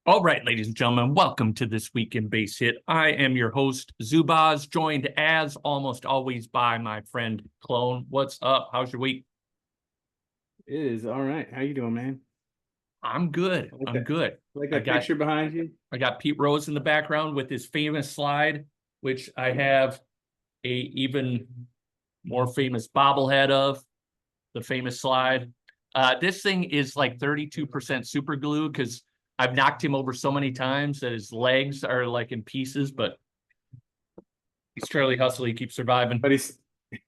All right, ladies and gentlemen, welcome to This Week in Base Hit. I am your host, Zubaz, joined as almost always by my friend Clone. What's up? How's your week? It is all right. How you doing, man? I'm good. I like I'm that. good. Like I that got picture behind you. I got Pete Rose in the background with his famous slide, which I have a even more famous bobblehead of the famous slide. This thing is like 32% super glue because I've knocked him over so many times that his legs are like in pieces, but he's Charlie Hustle. He keeps surviving. But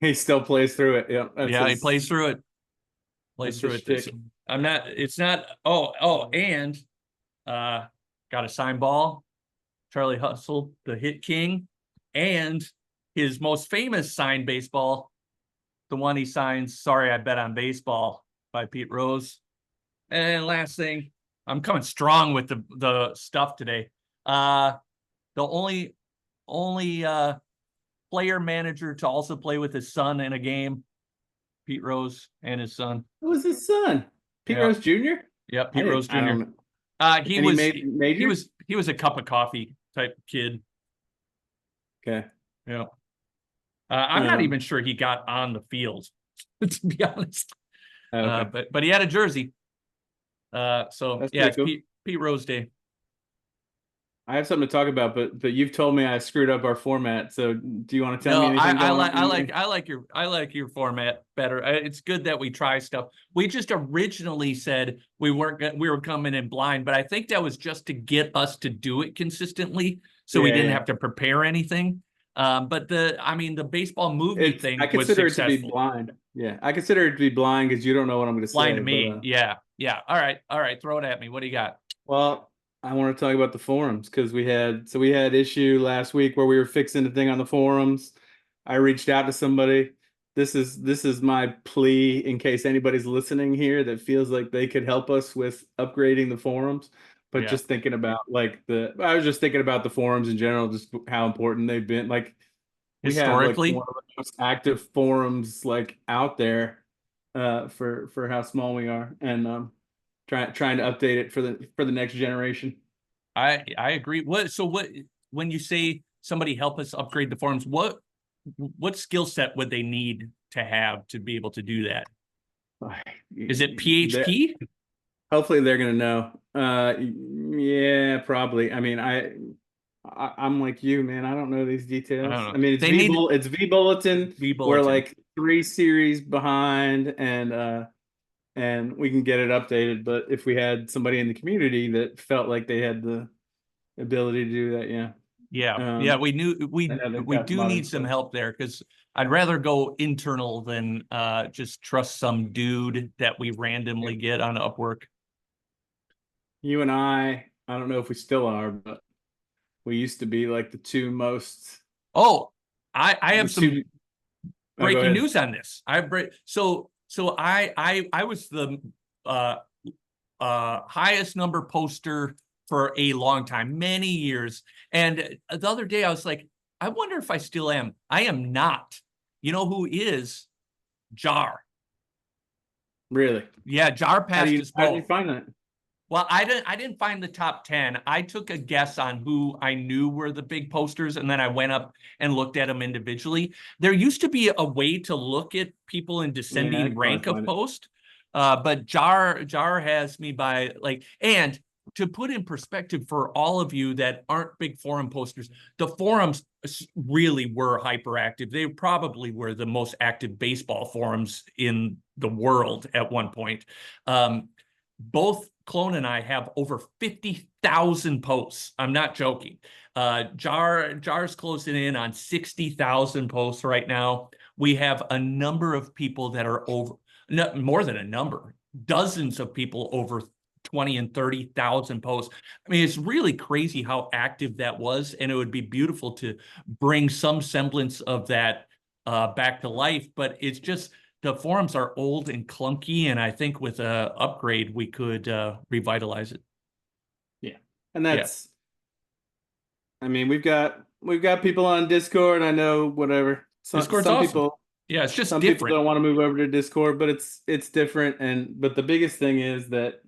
he still plays through it. Yeah, Yeah, he plays through it. Plays that's through his it. It's, shtick. I'm not. It's not. And uh, got a sign ball. Charlie Hustle, the Hit King, and his most famous signed baseball, the one he signs. Sorry, I bet on baseball by Pete Rose. And last thing, I'm coming strong with the stuff today. The only player manager to also play with his son in a game, Pete Rose and his son. Who was his son? Pete Yeah, Rose Jr. yeah, I Pete Rose didn't. I don't Jr. know. He And he was made he majors. was he was a cup of coffee type kid. Okay. Yeah, I'm not Um. even sure he got on the field, to be honest. Okay. But he had a jersey. So That's yeah, pretty it's cool. Pete Rose Day. I have something to talk about, but you've told me I screwed up our format. So do you want to tell me No, anything going on? I like your format better. It's good that we try stuff. We just originally said we were coming in blind, but I think that was just to get us to do it consistently, so we Yeah, didn't yeah. have to prepare anything. But the baseball movie I thing was consider it to be successful. blind. Yeah, I consider it to be blind because you don't know what I'm going to Blind say. to But me, yeah, yeah. All right. Throw it at me. What do you got? well, I want to talk about the forums because we had issue last week where we were fixing the thing on the forums. I reached out to somebody. This is my plea in case anybody's listening here that feels like they could help us with upgrading the forums. But Yeah, just thinking about I was just thinking about the forums in general, just how important they've been. Like we have like one historically, of the most active forums like out there for how small we are, and trying to update it for the next generation. I agree. What when you say somebody help us upgrade the forums, what skill set would they need to have to be able to do that? Is it They're, PHP? hopefully they're gonna know. Yeah, probably. I mean, I'm like you, man. I don't know these I don't details. know. I mean, They need It's V Bulletin. V We're bulletin. like 3 series behind, and we can get it updated. But if we had somebody in the community that felt like they had the ability to do that, yeah. Yeah, yeah. Um, I know they've We got do modern need some stuff. help there because I'd rather go internal than just trust some dude that we randomly Yep. get on Upwork. You and I don't know if we still are, but we used to be like the two most Oh, I the have some two. Oh, go breaking ahead. news on this. I was the uh highest number poster for a long time, many years. And the other day I was like, I wonder if I still am. I am not. You know who is? Jar. Really? Yeah, Jar passed us How do you both. find that? Well, I didn't find the top 10. I took a guess on who I knew were the big posters, and then I went up and looked at them individually. There used to be a way to look at people in Yeah, I descending can probably rank of find it. post. But Jar has me by like, and to put in perspective for all of you that aren't big forum posters, the forums really were hyperactive. They probably were the most active baseball forums in the world at one point. Both Clone and I have over 50,000 posts. I'm not joking. Jar's closing in on 60,000 posts right now. We have a number of people that are over, no, more than a number, dozens of people over 20 and 30,000 posts. I mean, it's really crazy how active that was, and it would be beautiful to bring some semblance of that back to life. But it's just the forums are old and clunky, and I think with a upgrade we could revitalize it. Yeah. And Yeah, I mean, we've got people on Discord. I know whatever. Discord's awesome. Yeah, it's just Some people different. don't want to move over to Discord, but it's different. But the biggest thing is that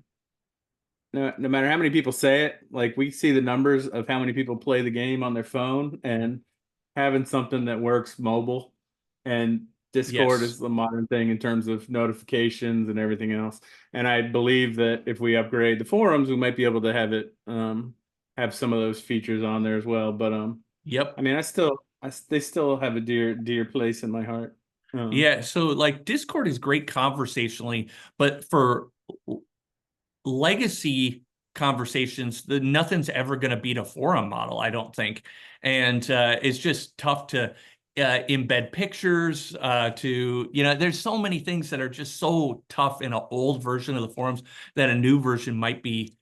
no matter how many people say it, like we see the numbers of how many people play the game on their phone, and having something that works mobile, and Discord Yes. is the modern thing in terms of notifications and everything else. And I believe that if we upgrade the forums, we might be able to have it have some of those features on there as well. But Yep. I mean, they still have a dear place in my heart. Yeah. So like Discord is great conversationally, but for legacy conversations, nothing's ever going to beat a forum model, I don't think. And it's just tough to embed pictures to, there's so many things that are just so tough in an old version of the forums that a new version might be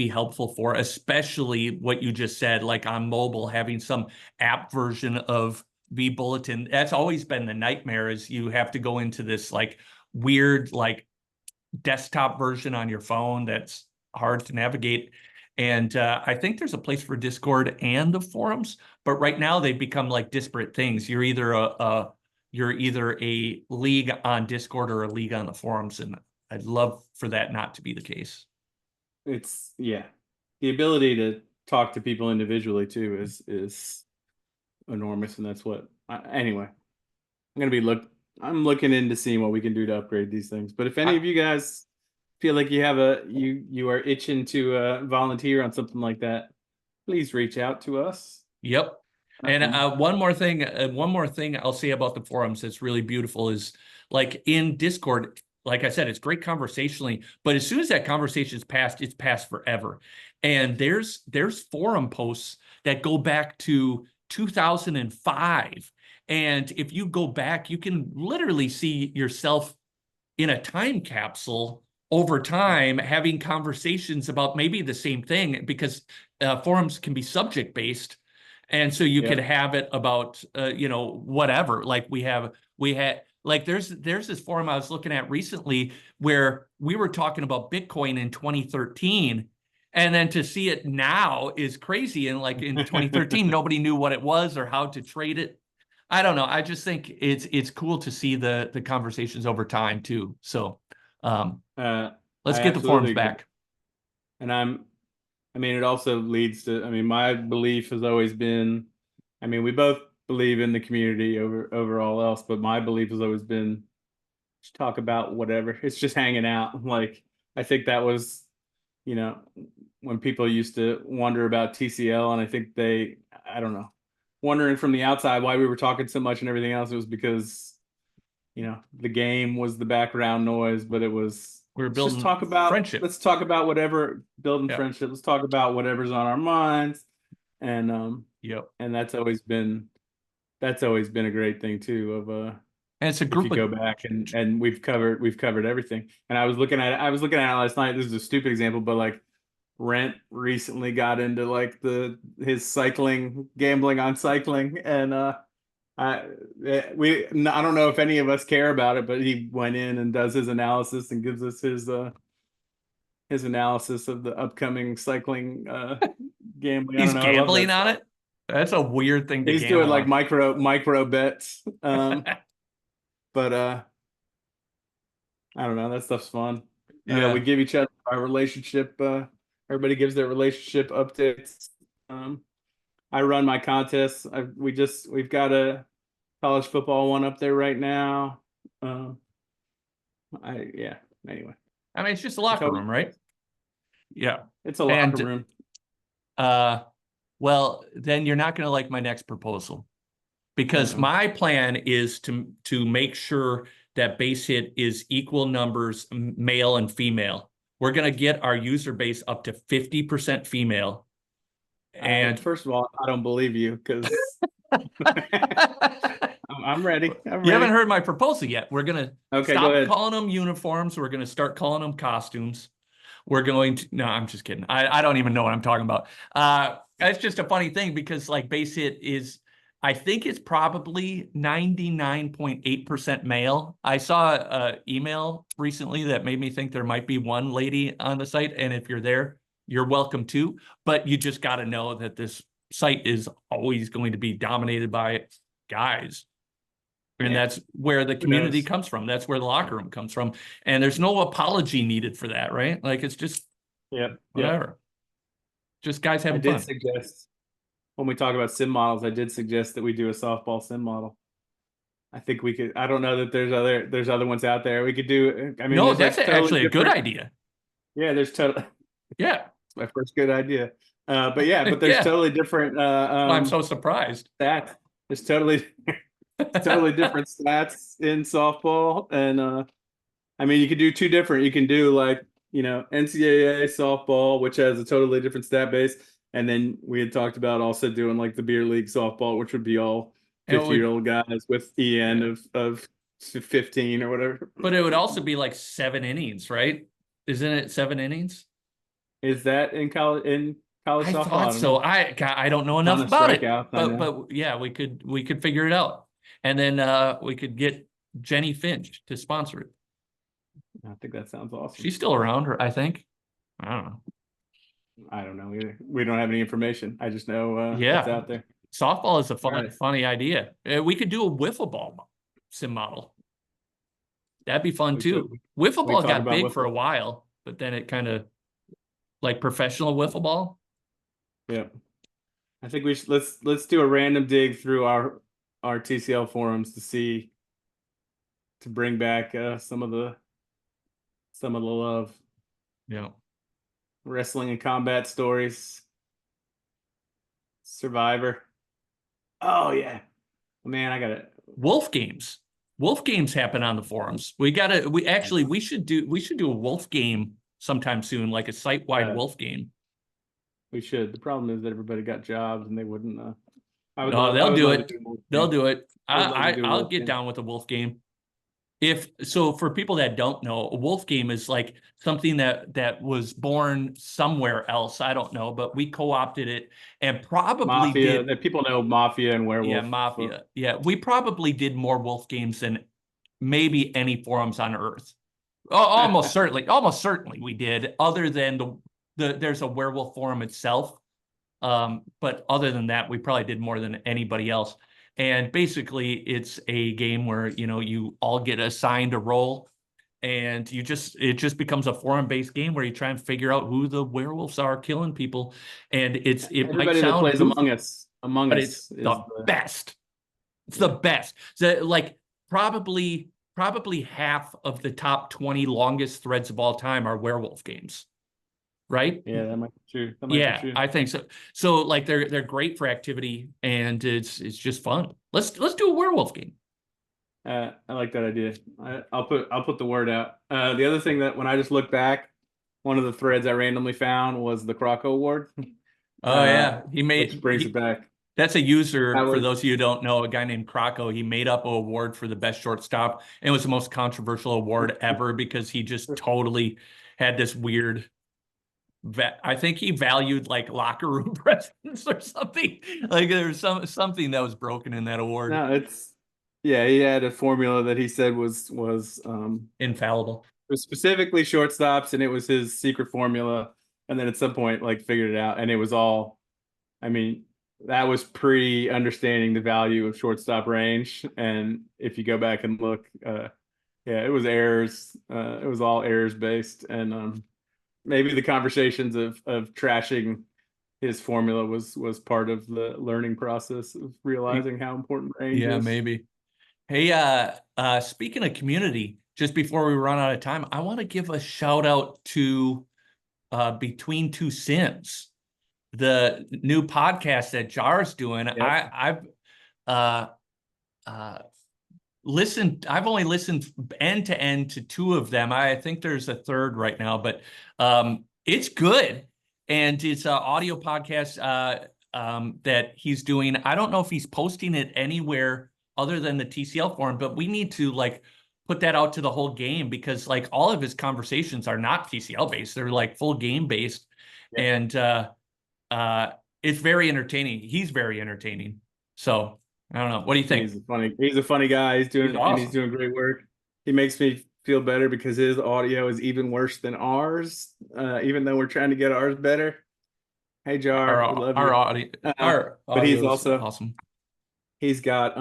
helpful for, especially what you just said, like on mobile, having some app version of vBulletin. That's always been the nightmare, is you have to go into this like weird like desktop version on your phone that's hard to navigate. And I think there's a place for Discord and the forums, but right now they've become like disparate things. You're either a league on Discord or a league on the forums, and I'd love for that not to be the case. It's yeah, the ability to talk to people individually too is enormous, and that's what. Anyway, I'm looking into seeing what we can do to upgrade these things. But if any of you guys feel like you are itching to volunteer on something like that, please reach out to us. Yep. And one more thing I'll say about the forums that's really beautiful is like in Discord, like I said, it's great conversationally, but as soon as that conversation is passed, it's passed forever. And there's forum posts that go back to 2005. And if you go back, you can literally see yourself in a time capsule over time having conversations about maybe the same thing, because forums can be subject based. And so you could have it about whatever. Like we had like there's this forum I was looking at recently where we were talking about Bitcoin in 2013, and then to see it now is crazy. And like in 2013 nobody knew what it was or how to trade it. I don't know. I just think it's cool to see the conversations over time too. So let's I get the forums absolutely agree. back. And I mean, it also leads to, I mean, my belief has always been, I mean, we both believe in the community over all else, but my belief has always been just talk about whatever. It's just hanging out. Like, I think that was, when people used to wonder about TCL, and I think I don't know, wondering from the outside why we were talking so much and everything else, it was because, the game was the background noise, but it was, We were building friendship. let's talk about whatever, building Yeah. friendship. Let's talk about whatever's on our minds. And Yep. and that's always been a great thing too of And it's a if you group go of back and we've covered everything. And I was looking at it last night. This is a stupid example, but like Rent recently got into like his cycling, gambling on cycling, and I I don't know if any of us care about it, but he went in and does his analysis and gives us his analysis of the upcoming cycling gambling. I he's don't know. I love gambling that on stuff. it. That's a weird thing to He's doing gamble like on. micro bets. But I don't know. That stuff's fun. We Yeah. give each other our relationship. Everybody gives their relationship updates. Um, I run my contests. We've got a college football one up there right now. Um, yeah. Anyway, I mean, it's just a it's locker always room, right? Yeah. it's a locker And room. well, then you're not going to like my next proposal, because Uh-oh. my plan is to make sure that BaseHit is equal numbers male and female. We're going to get our user base up to 50% female. And First of all, I don't believe you because I'm ready. I'm you haven't ready. heard my proposal yet. We're going to Okay, go stop ahead. calling them uniforms. We're going to start calling them costumes. We're going to, no, I'm just kidding. I don't even know what I'm talking about. It's just a funny thing because like BaseHit is, I think it's probably 99.8% male. I saw an email recently that made me think there might be one lady on the site. And if you're there, you're welcome too. But you just got to know that this site is always going to be dominated by guys. And Yeah, that's where the who community knows? comes from. That's where the locker room comes from. And there's no apology needed for that, right? Like it's just Yep. Yep. whatever. Just guys I having did fun. suggest when we talk about sim models, I did suggest that we do a softball sim model. I think we could. I don't know that there's other ones out there. We could do. I mean, No, there's that's like totally actually a good different. idea. Yeah, there's total. Yeah. It's my first good idea. But yeah, but there's Yeah. totally different That's why I'm so surprised. stats. There's totally different stats in softball, and I mean, you can do two different. You can do like, NCAA softball, which has a totally different stat base. And then we had talked about also doing like the beer league softball, which would be all And it would, 50-year-old guys with EN yeah. of 15 or whatever. But it would also be like 7 innings, right? Isn't it 7 innings? Is that in college I softball? thought I don't know. so. I don't know Ton enough of about it, strikeouts, I know. but yeah, we could figure it out, and then we could get Jenny Finch to sponsor it. I think that sounds awesome. She's still around, I think. I don't know. I don't know either. We don't have any information. I just know it's Yeah, out there. softball is a All right. funny idea. We could do a wiffle ball sim model. That'd be fun We could. too. Wiffle We ball talk got about big for a wiffle. while, but then it kind of like professional wiffle ball. Yeah. I think we should let's do a random dig through our TCL forums to bring back some of the love, Yeah. wrestling and combat stories, Survivor. Oh yeah, man, I got it. Wolf games. Wolf games happen on the forums. We should do a wolf game sometime soon, like a site-wide Uh, wolf game. we should. The problem is that everybody got jobs and they wouldn't. I would No, love. I they'll would do love to it. do a wolf They'll game. do it. I would love to do a I'll wolf get game. down with a wolf game. If so, for people that don't know, a wolf game is like something that was born somewhere else. I don't know, but we co-opted it and probably Mafia. did. That people know Mafia and Yeah, Werewolf. Mafia. Yeah, we probably did more wolf games than maybe any forums on Earth. Oh, almost certainly we did. Other than there's a werewolf forum itself, but other than that, we probably did more than anybody else. And basically, it's a game where you all get assigned a role, and it just becomes a forum-based game where you try and figure out who the werewolves are killing people. And it might Everybody that sound plays goofy, Among but it's Us is the the best. It's the yeah. best. So like probably half of the top 20 longest threads of all time are werewolf games, right? Yeah, that might be true. That might be Yeah, true. I think so. So like they're great for activity and it's just fun. Let's do a werewolf game. I like that idea. I'll put the word out. The other thing that when I just look back, one of the threads I randomly found was the Croco Award, Oh yeah, which brings it back. that's a user That for was those of you who don't know, a guy named Crocco. He made up an award for the best shortstop. And it was the most controversial award ever because he just totally had this weird I think he valued like locker room presence or something. Like there was something that was broken in that award. no, yeah, he had a formula that he said Infallible. was specifically shortstops, and it was his secret formula. And then at some point, like figured it out, and it was all. I mean, that was pre-understanding the value of shortstop range, and if you go back and look, yeah, it was errors. It was all errors based, and maybe the conversations of trashing his formula was part of the learning process of realizing how important range Yeah, is. maybe. Hey, speaking of community, just before we run out of time, I want to give a shout out to Between Two Sims, the new podcast that Jar's doing. Yep. I've uh uh I've only listened end to end to two of them. I think there's a third right now, but it's good. And it's an audio podcast that he's doing. I don't know if he's posting it anywhere other than the TCL forum, but we need to like put that out to the whole game because like all of his conversations are not TCL based. They're like full game based. Yep. And it's very entertaining. He's very entertaining. So I don't know. What do you think? He's a funny guy. He's Awesome. doing great work. He makes me feel better because his audio is even worse than ours, even though we're trying to get ours better. Hey Jar, we love you. Our But he's audio is also awesome. he's got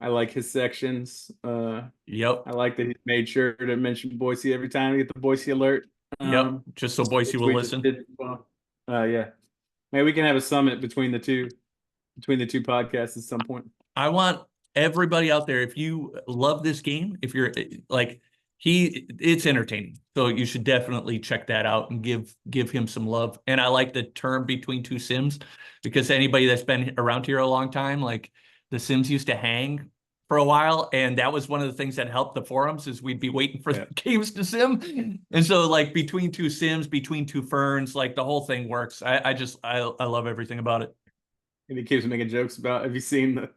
I like his sections. Yep. I like that he's made sure to mention Boise every time we get the Boise alert. Yep. Just so Boise will we just listen. did. Well, yeah. Maybe we can have a summit between the two podcasts at some point. I want everybody out there, if you love this game, if you're like it's entertaining. So you should definitely check that out and give him some love. And I like the term between two Sims, because anybody that's been around here a long time, like the Sims used to hang for a while, and that was one of the things that helped the forums, is we'd be waiting for the games to sim. And so like between two Sims, between two ferns, like the whole thing works. I love everything about it. And he keeps making jokes about, have you seen the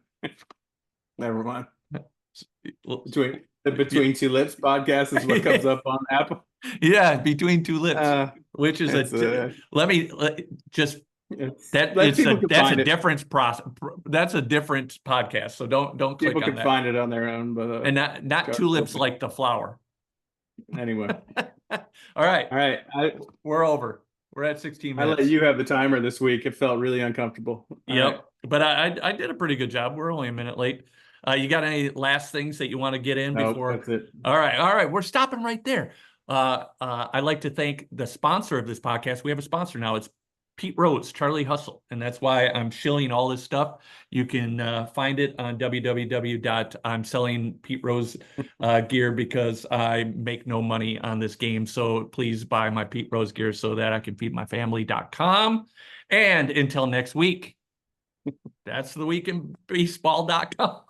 never mind. Between Two Lips podcast is what comes up on Apple. Yeah, between two lips, which is let me just that let it's people a that's a find different process. That's a different podcast. So don't click people on can that. find it on their own, but And not tulips like the flower. Anyway. All right. All right. We're over. We're at 16 I minutes. let you have the timer this week. It felt really uncomfortable. Yep. Right. But I did a pretty good job. We're only a minute late. You got any last things that you want to get in before? That's it. All right. All right. We're stopping right there. I'd like to thank the sponsor of this podcast. We have a sponsor now. It's Pete Rose, Charlie Hustle. And that's why I'm shilling all this stuff. You can find it on www. I'm selling Pete Rose gear because I make no money on this game. So please buy my Pete Rose gear so that I can feed my family.com. And until next week, that's the week in baseball.com.